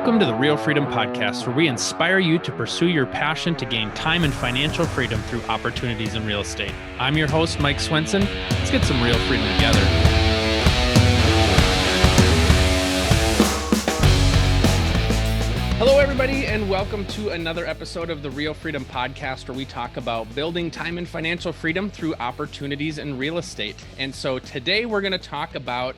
Welcome to the Real Freedom Podcast, where we inspire you to pursue your passion to gain time and financial freedom through opportunities in real estate. I'm your host, Mike Swenson. Let's get some real freedom together. Hello, everybody, and welcome to another episode of the Real Freedom Podcast, where we talk about building time and financial freedom through opportunities in real estate. And so today we're going to talk about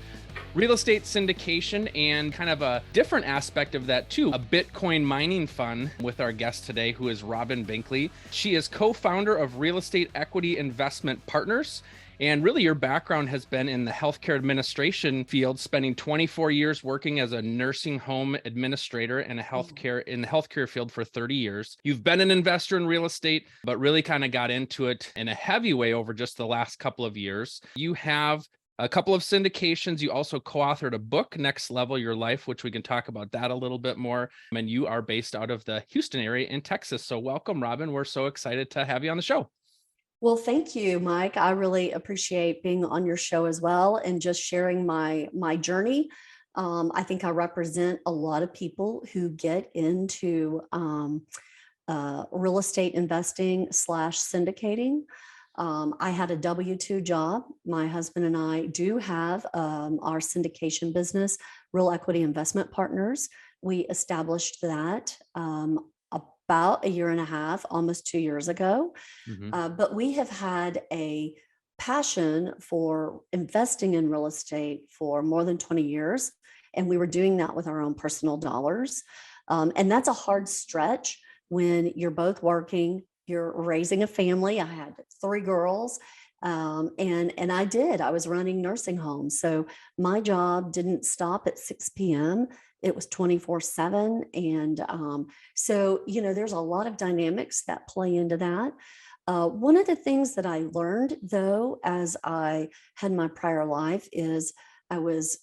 real estate syndication and kind of a different aspect of that too, a Bitcoin mining fund with our guest today, who is Brett Binkley. She is co-founder of Real Estate Equity Investment Partners. And really your background has been in the healthcare administration field, spending 24 years working as a nursing home administrator and in the healthcare field for 30 years. You've been an investor in real estate, but really kind of got into it in a heavy way over just the last couple of years. You have a couple of syndications. You also co-authored a book, Next Level Your Life, which we can talk about that a little bit more. And you are based out of the Houston area in Texas. So welcome, Robin. We're so excited to have you on the show. Well, thank you, Mike. I really appreciate being on your show as well and just sharing my journey. I think I represent a lot of people who get into real estate investing / syndicating. I had a W-2 job. My husband and I do have our syndication business, Real Equity Investment Partners. We established that about a year and a half, almost 2 years ago. But we have had a passion for investing in real estate for more than 20 years. And we were doing that with our own personal dollars. And that's a hard stretch when you're both working. You're raising a family. I had 3 girls, and I was running nursing homes. So my job didn't stop at 6 p.m. It was 24/7. And so, there's a lot of dynamics that play into that. One of the things that I learned, though, as I had my prior life is I was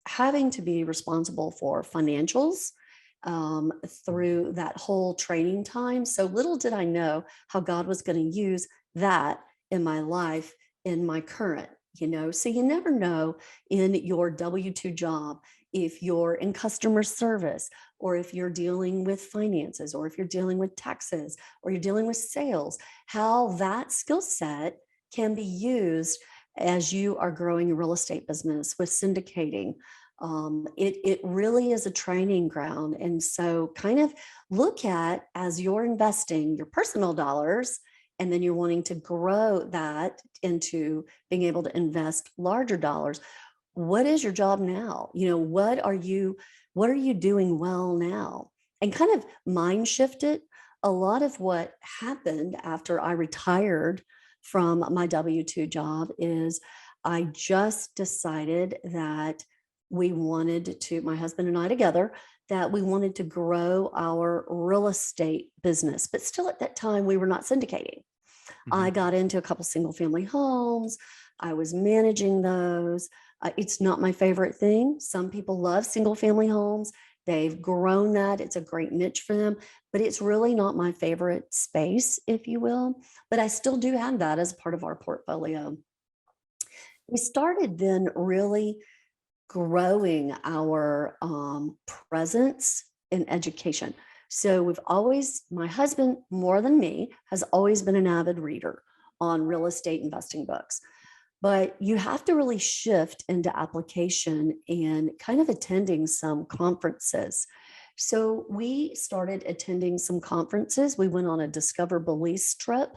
having to be responsible for financials through that whole training time. So little did I know how God was going to use that in my life, in my current, so you never know in your W-2 job, if you're in customer service, or if you're dealing with finances, or if you're dealing with taxes, or you're dealing with sales, how that skill set can be used as you are growing a real estate business with syndicating. It really is a training ground. And so kind of look at, as you're investing your personal dollars, and then you're wanting to grow that into being able to invest larger dollars. What is your job now? What are you doing well now? And kind of mind shift it. A lot of what happened after I retired from my W-2 job is I just decided that my husband and I together, that we wanted to grow our real estate business. But still at that time, we were not syndicating. I got into a couple single family homes. I was managing those. It's not my favorite thing. Some people love single family homes. They've grown that. It's a great niche for them, but it's really not my favorite space, if you will. But I still do have that as part of our portfolio. We started then really growing our presence in education. So my husband, more than me, has always been an avid reader on real estate investing books. But you have to really shift into application and kind of attending some conferences. So we started attending some conferences. We went on a Discover Belize trip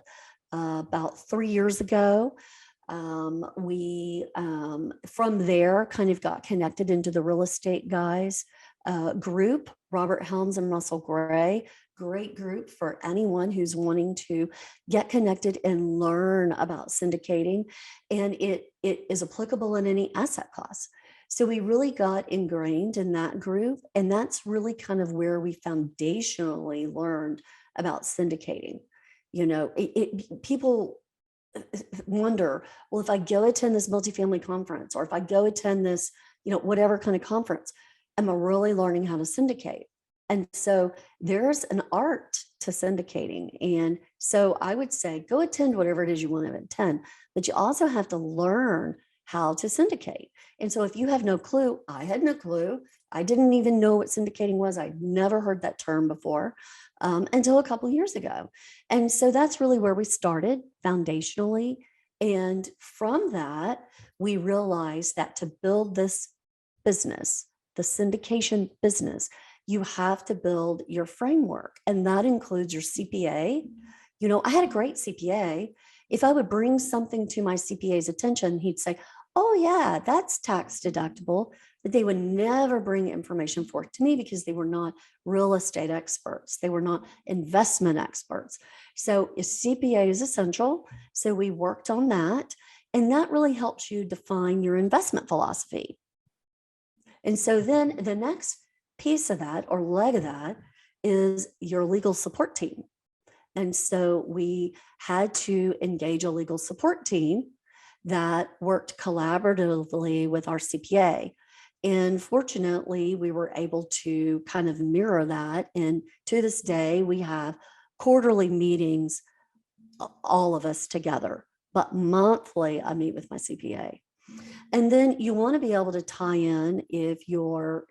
about 3 years ago. We from there kind of got connected into the real estate guys group, Robert Helms and Russell Gray. Great group for anyone who's wanting to get connected and learn about syndicating. And it is applicable in any asset class. So we really got ingrained in that group. And that's really kind of where we foundationally learned about syndicating. People wonder, well, if I go attend this multifamily conference, or if I go attend this, whatever kind of conference, am I really learning how to syndicate? And so there's an art to syndicating. And so I would say, go attend whatever it is you want to attend, but you also have to learn how to syndicate. And so if you have no clue, I had no clue. I didn't even know what syndicating was. I'd never heard that term before until a couple of years ago. And so that's really where we started foundationally. And from that, we realized that to build this business, the syndication business, you have to build your framework. And that includes your CPA. I had a great CPA. If I would bring something to my CPA's attention, he'd say, oh, yeah, that's tax deductible. But they would never bring information forth to me because they were not real estate experts. They were not investment experts. So a CPA is essential. So we worked on that. And that really helps you define your investment philosophy. And so then the next piece of that or leg of that is your legal support team. And so we had to engage a legal support team that worked collaboratively with our CPA. And fortunately, we were able to kind of mirror that. And to this day, we have quarterly meetings, all of us together, but monthly, I meet with my CPA. And then you want to be able to tie in if you're,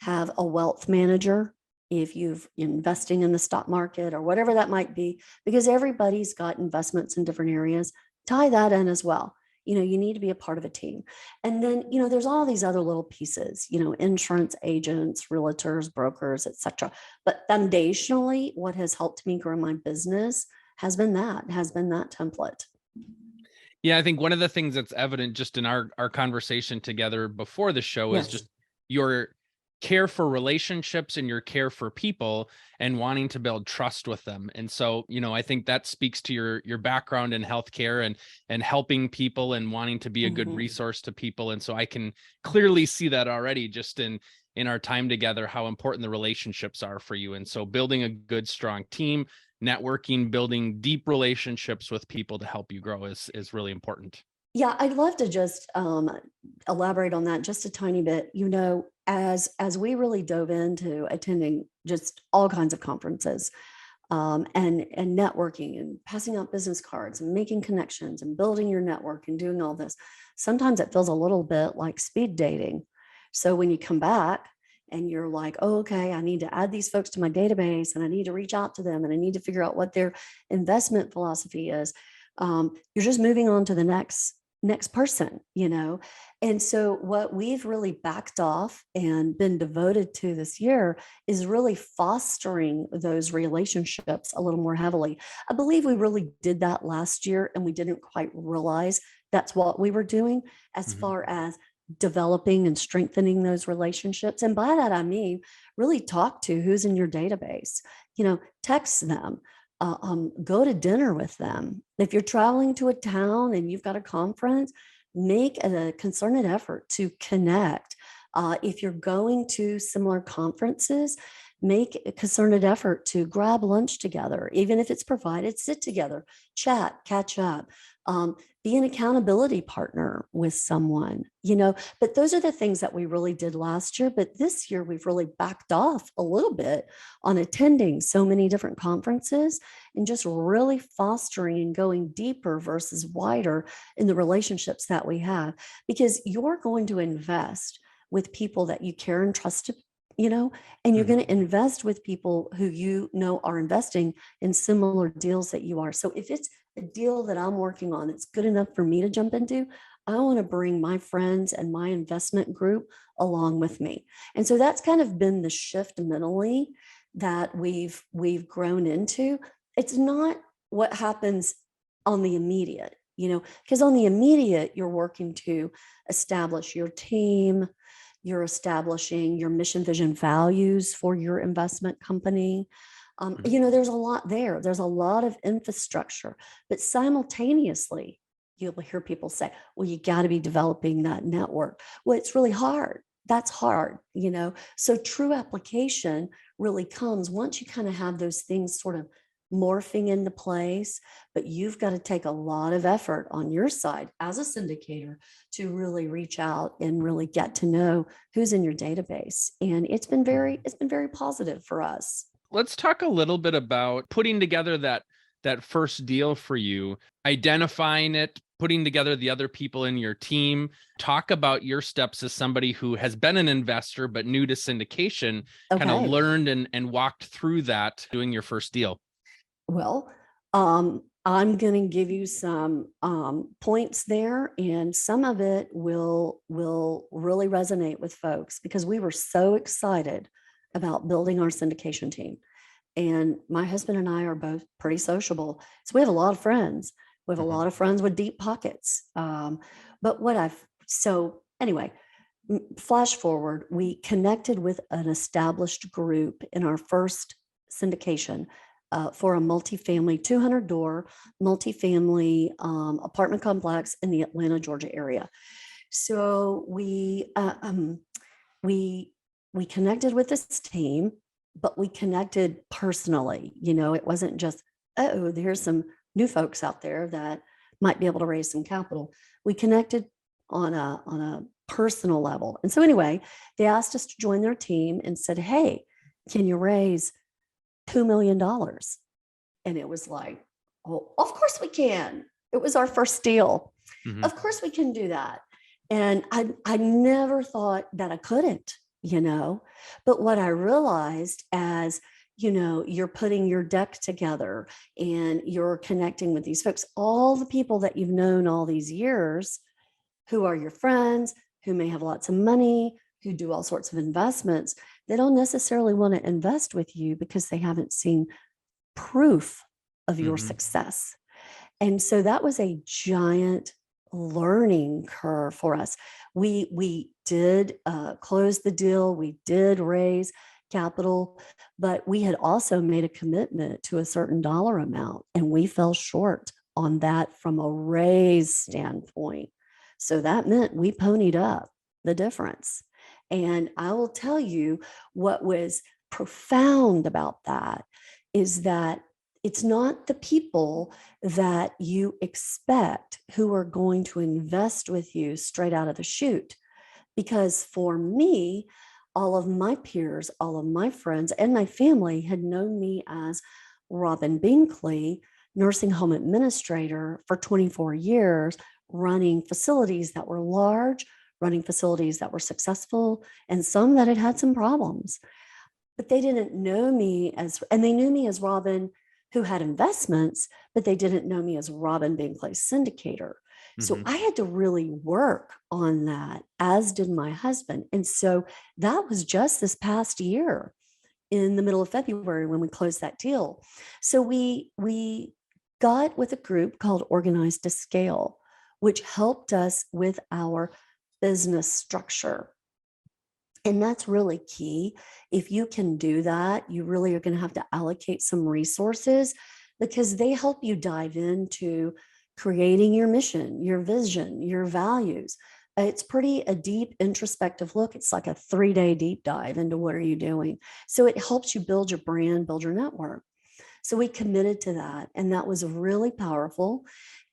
have a wealth manager, if you've investing in the stock market or whatever that might be, because everybody's got investments in different areas, tie that in as well. You need to be a part of a team. And then, there's all these other little pieces, insurance agents, realtors, brokers, etc. But foundationally, what has helped me grow my business has been that template. Yeah, I think one of the things that's evident just in our conversation together before the show is just your care for relationships and your care for people and wanting to build trust with them. And so, I think that speaks to your background in healthcare and helping people and wanting to be a good resource to people. And so I can clearly see that already just in our time together, how important the relationships are for you. And so building a good, strong team, networking, building deep relationships with people to help you grow is really important. Yeah, I'd love to just elaborate on that just a tiny bit. As we really dove into attending just all kinds of conferences and networking and passing out business cards and making connections and building your network and doing all this, sometimes it feels a little bit like speed dating. So when you come back and you're like, oh, okay, I need to add these folks to my database and I need to reach out to them and I need to figure out what their investment philosophy is. You're just moving on to the next person, And so what we've really backed off and been devoted to this year is really fostering those relationships a little more heavily. I believe we really did that last year and we didn't quite realize that's what we were doing as far as developing and strengthening those relationships. And by that, I mean, really talk to who's in your database, text them, go to dinner with them. If you're traveling to a town and you've got a conference, make a concerted effort to connect. If you're going to similar conferences, make a concerted effort to grab lunch together, even if it's provided, sit together, chat, catch up. Be an accountability partner with someone, but those are the things that we really did last year. But this year, we've really backed off a little bit on attending so many different conferences and just really fostering and going deeper versus wider in the relationships that we have, because you're going to invest with people that you care and trust, and you're going to invest with people who are investing in similar deals that you are. So if it's a deal that I'm working on that's good enough for me to jump into, I want to bring my friends and my investment group along with me. And so that's kind of been the shift mentally that we've grown into. It's not what happens on the immediate, because on the immediate, you're working to establish your team, you're establishing your mission, vision, values for your investment company. There's a lot there. There's a lot of infrastructure, but simultaneously, you'll hear people say, well, you got to be developing that network. Well, it's really hard. That's hard, So true application really comes once you kind of have those things sort of morphing into place, but you've got to take a lot of effort on your side as a syndicator to really reach out and really get to know who's in your database. And it's been very positive for us. Let's talk a little bit about putting together that first deal for you, identifying it, putting together the other people in your team. Talk about your steps as somebody who has been an investor but new to syndication, kind of Okay. learned and walked through that doing your first deal. Well, I'm going to give you some points there, and some of it will really resonate with folks because we were so excited about building our syndication team. And my husband and I are both pretty sociable, so we have a lot of friends. We have a lot of friends with deep pockets. But so anyway, flash forward, we connected with an established group in our first syndication for a multifamily 200 door multifamily apartment complex in the Atlanta, Georgia area. So we connected with this team, but we connected personally. It wasn't just, oh, there's some new folks out there that might be able to raise some capital. We connected on a personal level. And so anyway, they asked us to join their team and said, hey, can you raise $2 million? And it was like, oh, of course we can. It was our first deal. Of course we can do that. And I never thought that I couldn't, but what I realized as, you're putting your deck together and you're connecting with these folks, all the people that you've known all these years, who are your friends, who may have lots of money, who do all sorts of investments, they don't necessarily want to invest with you because they haven't seen proof of your success. And so that was a giant learning curve for us. We did close the deal. We did raise capital, but we had also made a commitment to a certain dollar amount, and we fell short on that from a raise standpoint. So that meant we ponied up the difference. And I will tell you what was profound about that is that it's not the people that you expect who are going to invest with you straight out of the chute. Because for me, all of my peers, all of my friends, and my family had known me as Robin Binkley, nursing home administrator for 24 years, running facilities that were large, running facilities that were successful, and some that had some problems. But they didn't know me and they knew me as Robin who had investments, but they didn't know me as Robin Binkley syndicator. So I had to really work on that, as did my husband. And so that was just this past year in the middle of February when we closed that deal. So we got with a group called Organized to Scale, which helped us with our business structure. And that's really key. If you can do that, you really are going to have to allocate some resources because they help you dive into creating your mission, your vision, your values. It's a deep introspective look. It's like a 3-day deep dive into what are you doing. So it helps you build your brand, build your network. So we committed to that, and that was really powerful.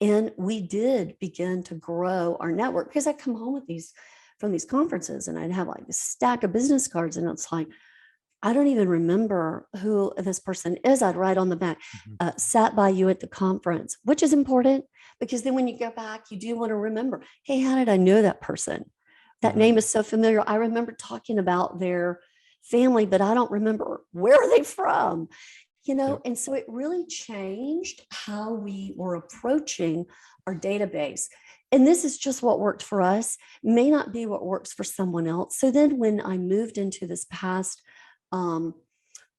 And we did begin to grow our network because I come home from these conferences and I'd have like a stack of business cards, and it's like, I don't even remember who this person is. I'd write on the back, sat by you at the conference, which is important because then when you go back, you do want to remember, hey, how did I know that person? That name is so familiar. I remember talking about their family, but I don't remember where are they from, And so it really changed how we were approaching our database. And this is just what worked for us, may not be what works for someone else. So then when I moved into this past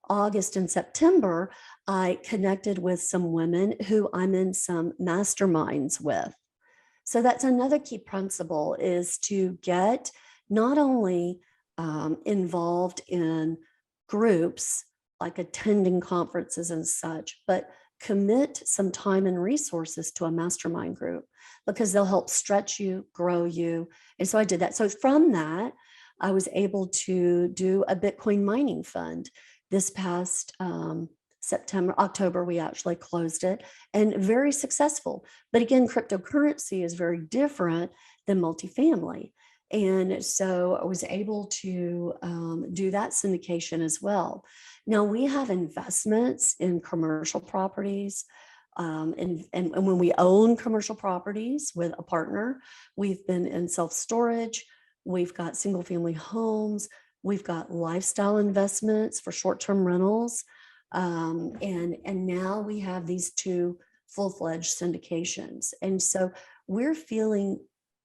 August and September, I connected with some women who I'm in some masterminds with. So that's another key principle, is to get not only involved in groups like attending conferences and such, but commit some time and resources to a mastermind group because they'll help stretch you, grow you. And so I did that. So from that, I was able to do a Bitcoin mining fund this past October, we actually closed it, and very successful. But again, cryptocurrency is very different than multifamily. And so I was able to do that syndication as well. Now we have investments in commercial properties, And when we own commercial properties with a partner, we've been in self-storage, we've got single family homes, we've got lifestyle investments for short-term rentals. And now we have these two full-fledged syndications. And so we're feeling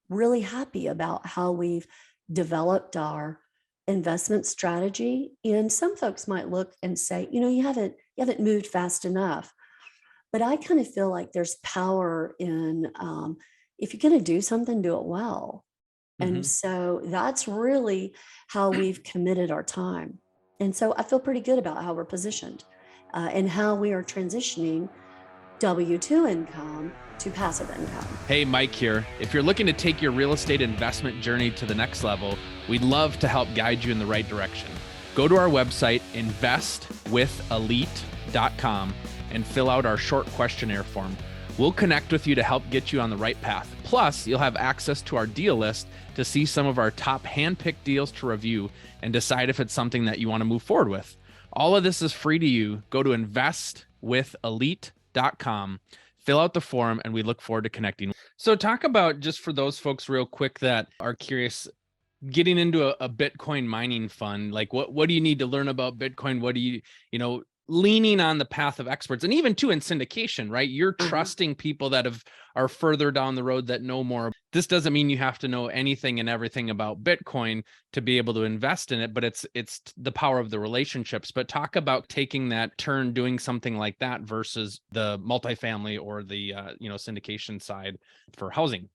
really happy about how we've developed our investment strategy. And some folks might look and say, you haven't moved fast enough. But I kind of feel like there's power in, if you're going to do something, do it well. And so that's really how we've committed our time. And so I feel pretty good about how we're positioned and how we are transitioning W-2 income to passive income. Hey, Mike here. If you're looking to take your real estate investment journey to the next level, we'd love to help guide you in the right direction. Go to our website, investwithelite.com, and fill out our short questionnaire form. We'll connect with you to help get you on the right path. Plus, you'll have access to our deal list to see some of our top hand-picked deals to review and decide if it's something that you want to move forward with. All of this is free to you. Go to investwithelite.com, fill out the form, and we look forward to connecting. So talk about, just for those folks real quick that are curious, getting into a Bitcoin mining fund, like what do you need to learn about Bitcoin? What do you leaning on the path of experts, and even too in syndication, right? You're trusting people that are further down the road that know more. This doesn't mean you have to know anything and everything about Bitcoin to be able to invest in it, but it's the power of the relationships. But talk about taking that turn, doing something like that versus the multifamily or the syndication side for housing.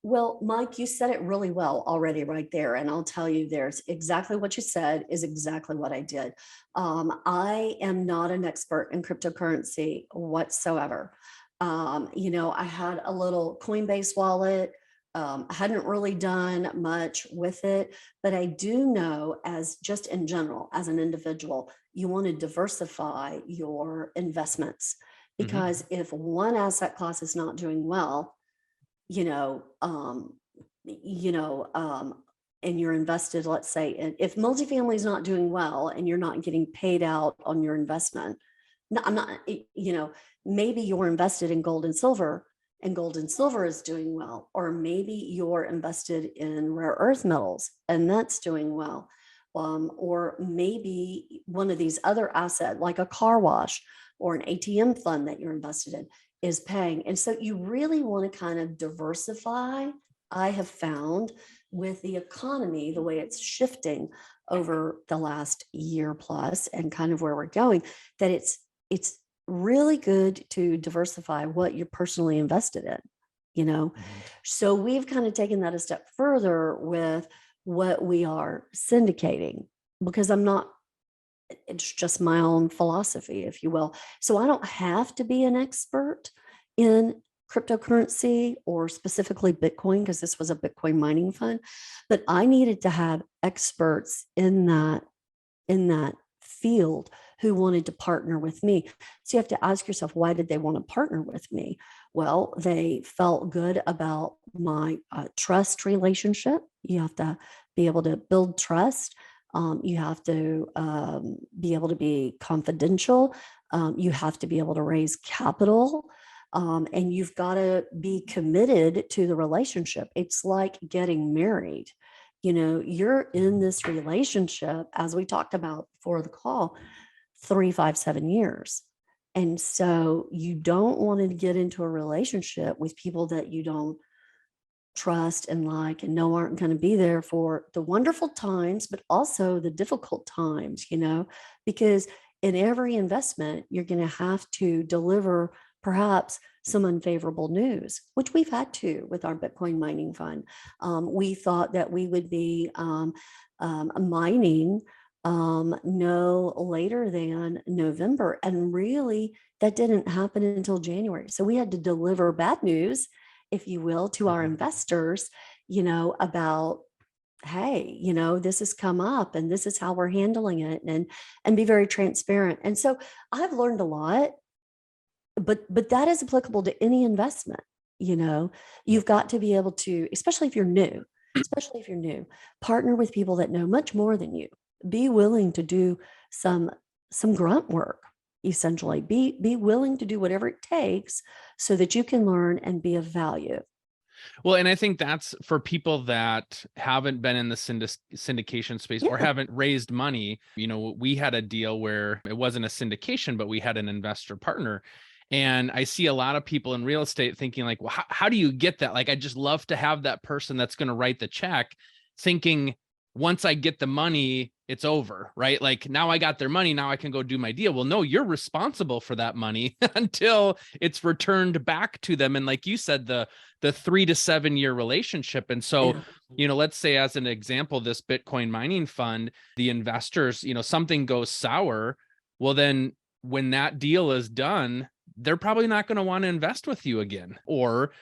Well, Mike, you said it really well already right there. And I'll tell you, there's exactly what you said is exactly what I did. I am not an expert in cryptocurrency whatsoever. I had a little Coinbase wallet. I hadn't really done much with it, but I do know, as just in general, as an individual, you want to diversify your investments, because if one asset class is not doing well, and you're invested, let's say, if multifamily is not doing well and you're not getting paid out on your investment, maybe you're invested in gold and silver is doing well, or maybe you're invested in rare earth metals and that's doing well. Or maybe one of these other assets, like a car wash or an ATM fund that you're invested in, is paying. And so you really want to kind of diversify. I have found with the economy, the way it's shifting over the last year plus and kind of where we're going, that it's really good to diversify what you're personally invested in, So we've kind of taken that a step further with what we are syndicating, because it's just my own philosophy, if you will. So I don't have to be an expert in cryptocurrency or specifically Bitcoin, because this was a Bitcoin mining fund, but I needed to have experts in that field who wanted to partner with me. So you have to ask yourself, why did they want to partner with me? Well, they felt good about my trust relationship. You have to be able to build trust. You have to be able to be confidential. You have to be able to raise capital. And you've got to be committed to the relationship. It's like getting married. You're in this relationship, as we talked about before the call, 3, 5, 7 years. And so you don't want to get into a relationship with people that you don't trust and like and know aren't going to be there for the wonderful times, but also the difficult times, because in every investment, you're going to have to deliver perhaps some unfavorable news, which we've had to with our Bitcoin mining fund. We thought that we would be mining no later than November. And really, that didn't happen until January. So we had to deliver bad news, if you will, to our investors, about, hey, this has come up and this is how we're handling it, and be very transparent. And so I've learned a lot, but that is applicable to any investment. You've got to be able to, especially if you're new, partner with people that know much more than you. Be willing to do some grunt work, essentially. Be willing to do whatever it takes so that you can learn and be of value. Well, and I think that's for people that haven't been in the syndication space or Yeah. haven't raised money. We had a deal where it wasn't a syndication, but we had an investor partner. And I see a lot of people in real estate thinking like, well, how do you get that? Like, I just love to have that person that's going to write the check, thinking once I get the money, it's over, right? Like, now I got their money, now I can go do my deal. Well, no, you're responsible for that money until it's returned back to them. And like you said, the 3 to 7 year relationship. And so, Yeah. let's say as an example, this Bitcoin mining fund, the investors, something goes sour. Well, then when that deal is done, they're probably not going to want to invest with you again, or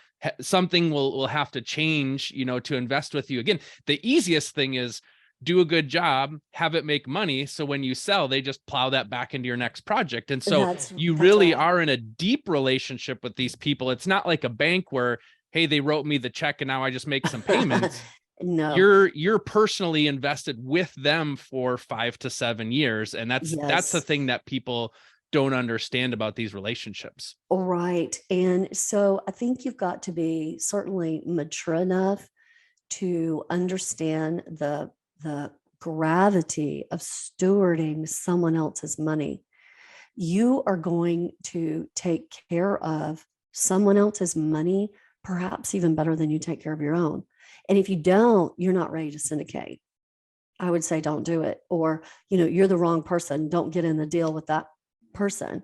something will have to change, to invest with you again. The easiest thing is do a good job, have it make money. So when you sell, they just plow that back into your next project. And so you That's really right. are in a deep relationship with these people. It's not like a bank where, hey, they wrote me the check and now I just make some payments. No. You're personally invested with them for 5 to 7 years. And that's the Yes. thing that people don't understand about these relationships. All right. And so I think you've got to be certainly mature enough to understand the gravity of stewarding someone else's money. You are going to take care of someone else's money, perhaps even better than you take care of your own. And if you don't, you're not ready to syndicate. I would say don't do it. Or, you're the wrong person. Don't get in the deal with that person.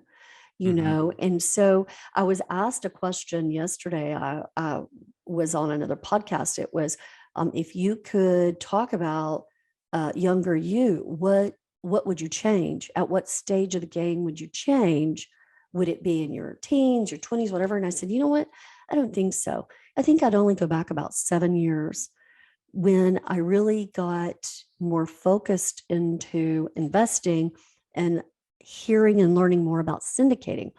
And so I was asked a question yesterday. I was on another podcast. It was, if you could talk about younger you, what would you change? At what stage of the game would you change? Would it be in your teens, your 20s, whatever? And I said, you know what? I don't think so. I think I'd only go back about 7 years when I really got more focused into investing and hearing and learning more about syndicating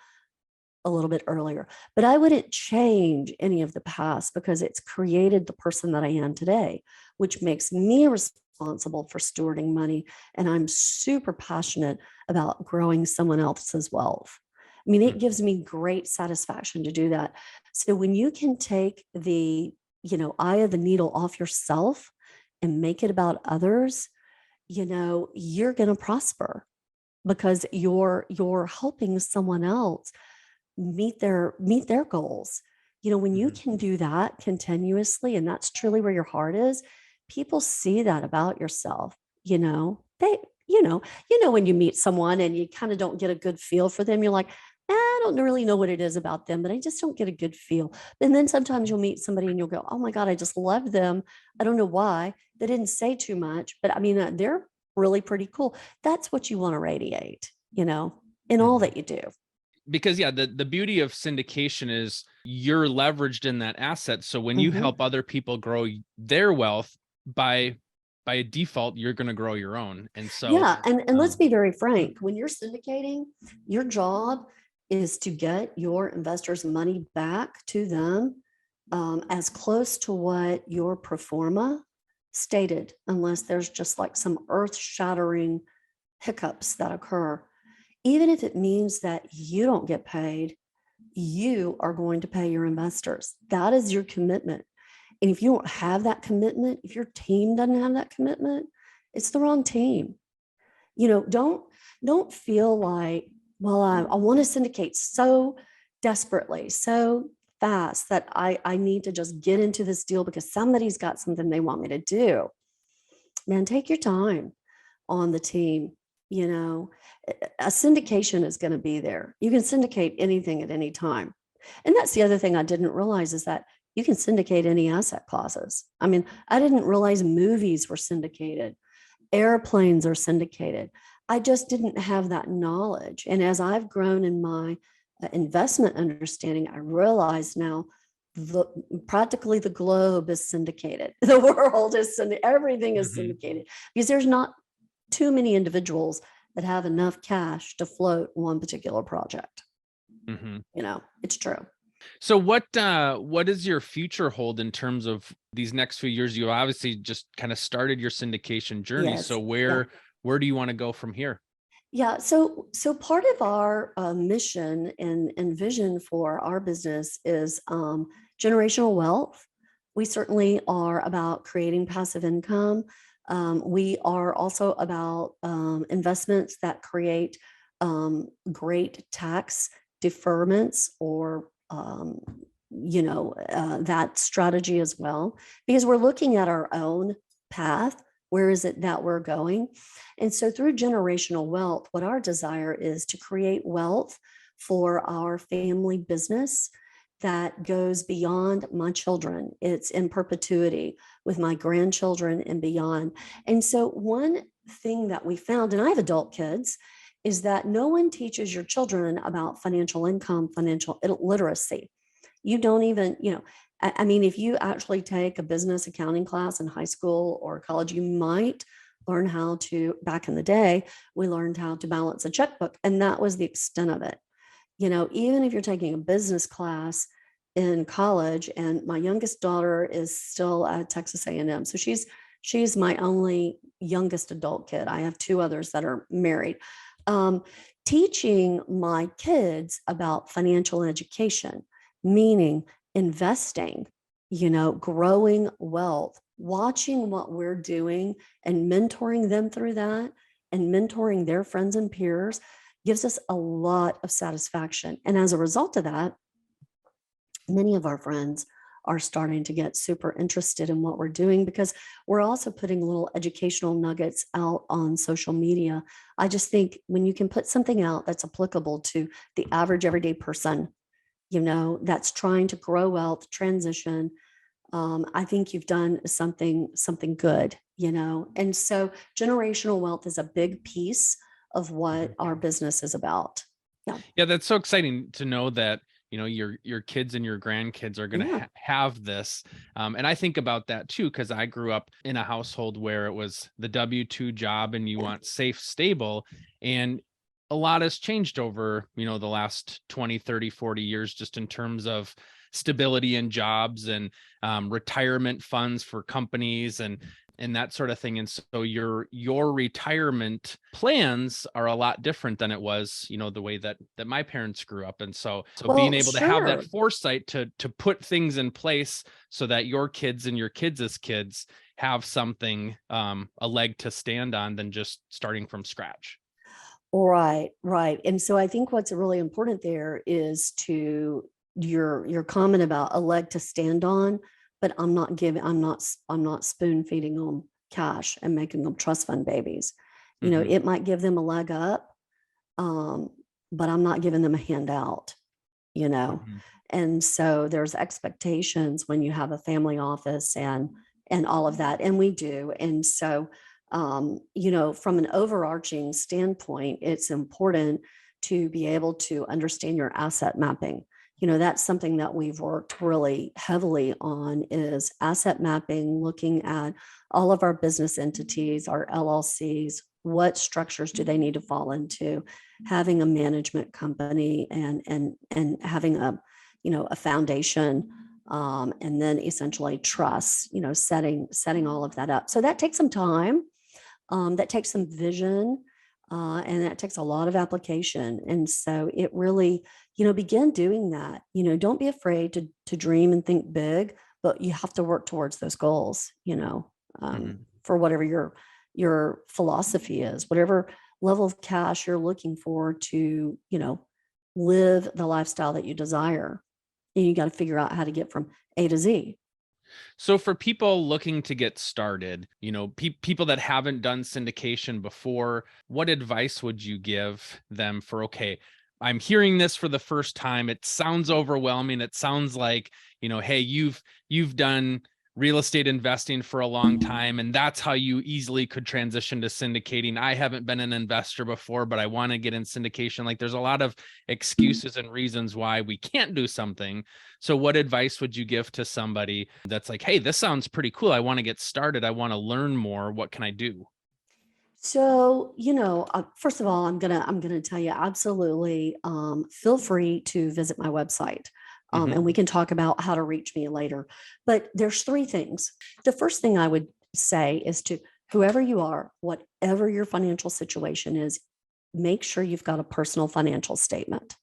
a little bit earlier. But I wouldn't change any of the past because it's created the person that I am today, which makes me responsible for stewarding money. And I'm super passionate about growing someone else's wealth. I mean, it gives me great satisfaction to do that. So when you can take the, eye of the needle off yourself and make it about others, you're going to prosper because you're helping someone else meet their goals. When you can do that continuously, and that's truly where your heart is, people see that about yourself. They, when you meet someone and you kind of don't get a good feel for them, you're like, I don't really know what it is about them, but I just don't get a good feel. And then sometimes you'll meet somebody and you'll go, oh my God, I just love them. I don't know why. They didn't say too much, but I mean, they're really pretty cool. That's what you want to radiate, in all that you do. Because the beauty of syndication is you're leveraged in that asset. So when you help other people grow their wealth, by default, you're going to grow your own. And so, yeah. And let's be very frank, when you're syndicating, your job is to get your investors' money back to them as close to what your pro forma stated, unless there's just like some earth-shattering hiccups that occur. Even if it means that you don't get paid, you are going to pay your investors. That is your commitment. And if you don't have that commitment, if your team doesn't have that commitment, it's the wrong team. Don't feel like, well, I want to syndicate so desperately, so fast that I need to just get into this deal because somebody's got something they want me to do. Man, take your time on the team. A syndication is going to be there. You can syndicate anything at any time. And that's the other thing I didn't realize is that you can syndicate any asset classes. I mean, I didn't realize movies were syndicated, airplanes are syndicated. I just didn't have that knowledge. And as I've grown in my investment understanding, I realize now practically the globe is syndicated. The world is syndicated. Everything is syndicated because there's not too many individuals that have enough cash to float one particular project. It's true. So what does your future hold in terms of these next few years? You obviously just kind of started your syndication journey. Yes. So where do you want to go from here? Yeah, so part of our mission and vision for our business is generational wealth. We certainly are about creating passive income. We are also about investments that create great tax deferments or that strategy as well, because we're looking at our own path. Where is it that we're going? And so through generational wealth, what our desire is to create wealth for our family business that goes beyond my children. It's in perpetuity with my grandchildren and beyond. And so one thing that we found, and I have adult kids, is that no one teaches your children about financial income, financial literacy. You don't even, I mean, if you actually take a business accounting class in high school or college, you might learn how to, back in the day, we learned how to balance a checkbook, and that was the extent of it. Even if you're taking a business class in college, and my youngest daughter is still at Texas A&M, so she's my only youngest adult kid. I have two others that are married. Teaching my kids about financial education, meaning investing, growing wealth, watching what we're doing and mentoring them through that, and mentoring their friends and peers gives us a lot of satisfaction. And as a result of that, many of our friends are starting to get super interested in what we're doing, because we're also putting little educational nuggets out on social media. I just think when you can put something out that's applicable to the average everyday person, that's trying to grow wealth, transition, I think you've done something good, And so generational wealth is a big piece of what our business is about. Yeah. Yeah, that's so exciting to know that your kids and your grandkids are going to Yeah. have this. And I think about that too, because I grew up in a household where it was the W-2 job and you Yeah. want safe, stable. And a lot has changed over, the last 20, 30, 40 years, just in terms of stability in jobs and retirement funds for companies and that sort of thing. And so your retirement plans are a lot different than it was, the way that my parents grew up. And so being Well, able to have that sure. foresight to put things in place so that your kids and your kids' kids have something, a leg to stand on, than just starting from scratch. Right, right. And so I think what's really important there is to your comment about a leg to stand on, but I'm not spoon feeding them cash and making them trust fund babies. Mhm. It might give them a leg up, um, but I'm not giving them a handout, you know. Mhm. And so there's expectations when you have a family office and all of that, and we do. And so from an overarching standpoint, it's important to be able to understand your asset mapping. That's something that we've worked really heavily on, is asset mapping, looking at all of our business entities, our LLCs, what structures do they need to fall into, having a management company, and having a foundation, and then essentially trust, setting all of that up. So that takes some time, that takes some vision, and that takes a lot of application. And so it really, begin doing that. Don't be afraid to dream and think big, but you have to work towards those goals, Mhm. for whatever your philosophy is, whatever level of cash you're looking for to, live the lifestyle that you desire. And you got to figure out how to get from A to Z. So for people looking to get started, people that haven't done syndication before, what advice would you give them for, okay, I'm hearing this for the first time. It sounds overwhelming. It sounds like, hey, you've done real estate investing for a long time, and that's how you easily could transition to syndicating. I haven't been an investor before, but I want to get in syndication. Like, there's a lot of excuses and reasons why we can't do something. So what advice would you give to somebody that's like, hey, this sounds pretty cool, I want to get started, I want to learn more, what can I do? So, first of all, I'm gonna tell you, absolutely, feel free to visit my website, and we Hmm. can talk about how to reach me later. But there's three things. The first thing I would say is to, whoever you are, whatever your financial situation is, make sure you've got a personal financial statement.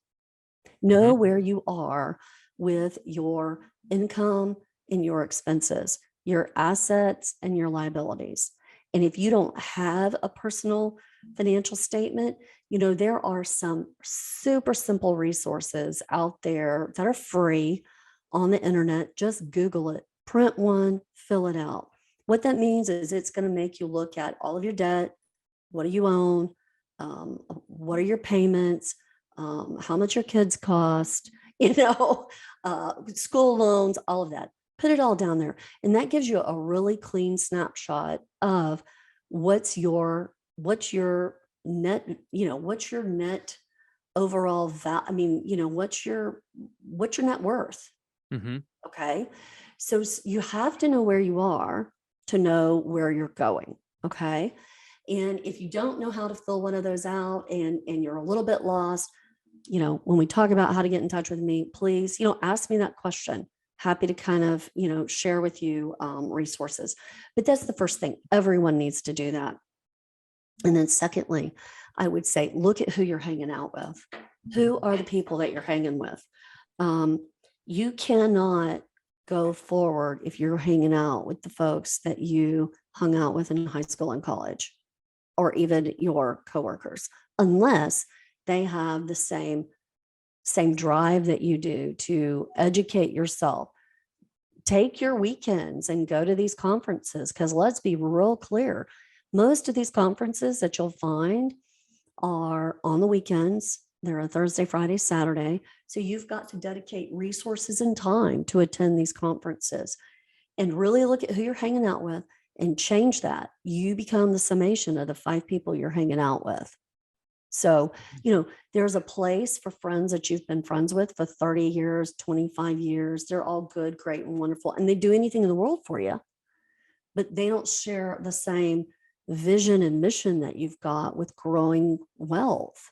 Know where you are with your income and your expenses, your assets and your liabilities. And if you don't have a personal financial statement, there are some super simple resources out there that are free on the internet. Just Google it, print one, fill it out. What that means is it's going to make you look at all of your debt. What do you own? What are your payments? How much your kids cost? School loans, all of that. Put it all down there. And that gives you a really clean snapshot of what's your net, what's your net overall value. I mean, what's your net worth? Okay. So you have to know where you are to know where you're going. Okay. And if you don't know how to fill one of those out and you're a little bit lost, when we talk about how to get in touch with me, please, ask me that question. Happy to kind of, share with you resources. But that's the first thing. Everyone needs to do that. And then secondly, I would say, look at who you're hanging out with. Who are the people that you're hanging with? You cannot go forward if you're hanging out with the folks that you hung out with in high school and college, or even your coworkers, unless they have the same drive that you do to educate yourself. Take your weekends and go to these conferences, because let's be real clear. Most of these conferences that you'll find are on the weekends. They're a Thursday, Friday, Saturday. So you've got to dedicate resources and time to attend these conferences and really look at who you're hanging out with and change that. You become the summation of the 5 people you're hanging out with. So, there's a place for friends that you've been friends with for 30 years, 25 years. They're all good, great, and wonderful. And they do anything in the world for you, but they don't share the same vision and mission that you've got with growing wealth.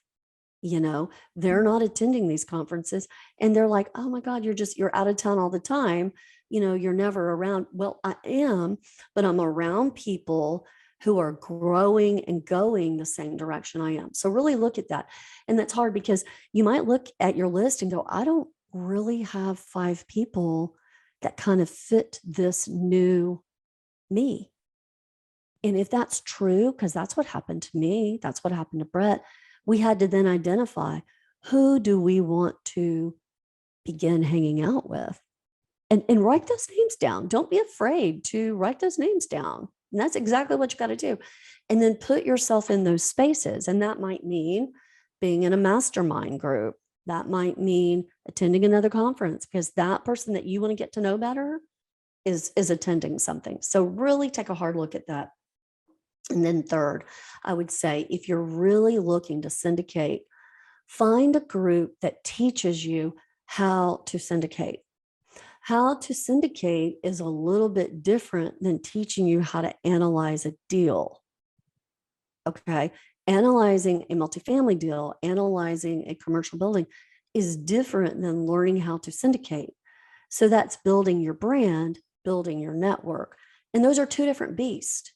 They're not attending these conferences and they're like, oh my God, you're out of town all the time. You're never around. Well, I am, but I'm around people who are growing and going the same direction I am. So really look at that. And that's hard because you might look at your list and go, I don't really have 5 people that kind of fit this new me. And if that's true, because that's what happened to me, that's what happened to Brett, we had to then identify, who do we want to begin hanging out with? And write those names down. Don't be afraid to write those names down. And that's exactly what you got to do. And then put yourself in those spaces. And that might mean being in a mastermind group. That might mean attending another conference, because that person that you want to get to know better is attending something. So really take a hard look at that. And then third, I would say, if you're really looking to syndicate, find a group that teaches you how to syndicate. How to syndicate is a little bit different than teaching you how to analyze a deal. Okay. Analyzing a multifamily deal, analyzing a commercial building is different than learning how to syndicate. So that's building your brand, building your network. And those are 2 different beasts.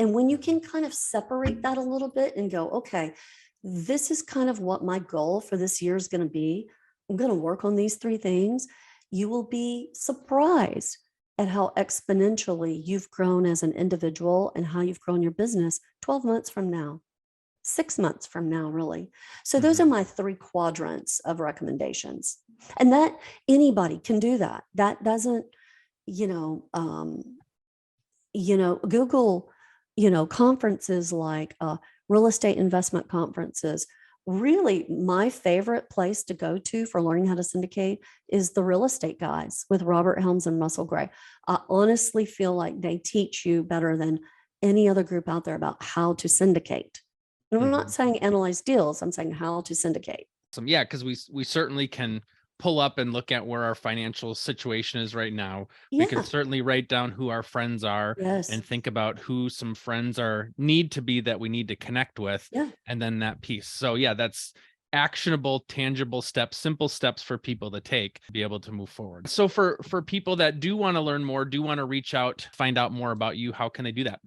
And when you can kind of separate that a little bit and go, okay, this is kind of what my goal for this year is going to be. I'm going to work on these 3 things. You will be surprised at how exponentially you've grown as an individual and how you've grown your business 12 months from now, 6 months from now, really. So those are my 3 quadrants of recommendations. And that anybody can do that. That doesn't, Google, conferences like real estate investment conferences. Really, my favorite place to go to for learning how to syndicate is the Real Estate Guys with Robert Helms and Russell Gray. I honestly feel like they teach you better than any other group out there about how to syndicate. And I'm not saying analyze deals. I'm saying how to syndicate. Yeah, because we certainly can pull up and look at where our financial situation is right now. Yeah. We can certainly write down who our friends are. Yes. And think about who some friends need to be that we need to connect with. Yeah. And then that piece. So yeah, that's actionable, tangible steps, simple steps for people to take to be able to move forward. So for people that do want to learn more, do want to reach out, find out more about you, how can they do that?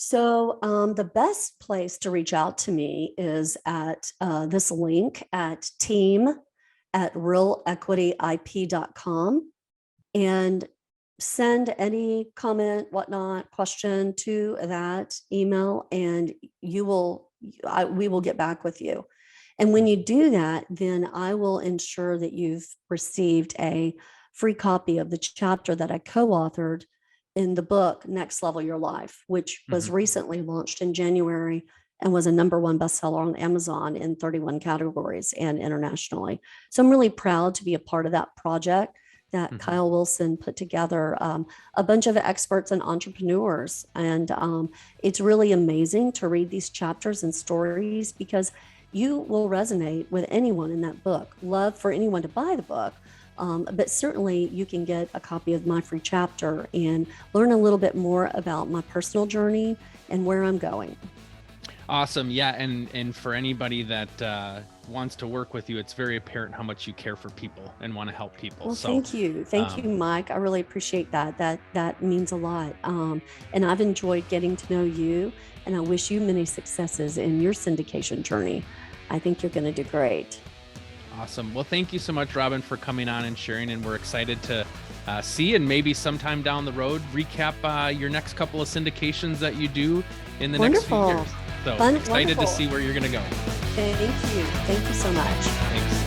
So the best place to reach out to me is at this link at team@realequityip.com, and send any comment, whatnot, question to that email, and we will get back with you. And when you do that, then I will ensure that you've received a free copy of the chapter that I co-authored in the book, Next Level Your Life, which was recently launched in January and was a #1 bestseller on Amazon in 31 categories and internationally. So I'm really proud to be a part of that project that Kyle Wilson put together, a bunch of experts and entrepreneurs. And it's really amazing to read these chapters and stories, because you will resonate with anyone in that book. Love for anyone to buy the book. But certainly you can get a copy of my free chapter and learn a little bit more about my personal journey and where I'm going. Awesome. Yeah. And for anybody that wants to work with you, it's very apparent how much you care for people and want to help people. Well, thank you. Thank you, Mike. I really appreciate that. That means a lot. And I've enjoyed getting to know you, and I wish you many successes in your syndication journey. I think you're going to do great. Awesome. Well, thank you so much, Robin, for coming on and sharing. And we're excited to see, and maybe sometime down the road, recap your next couple of syndications that you do in the next few years. So excited to see where you're going to go. Thank you. Thank you so much. Thanks.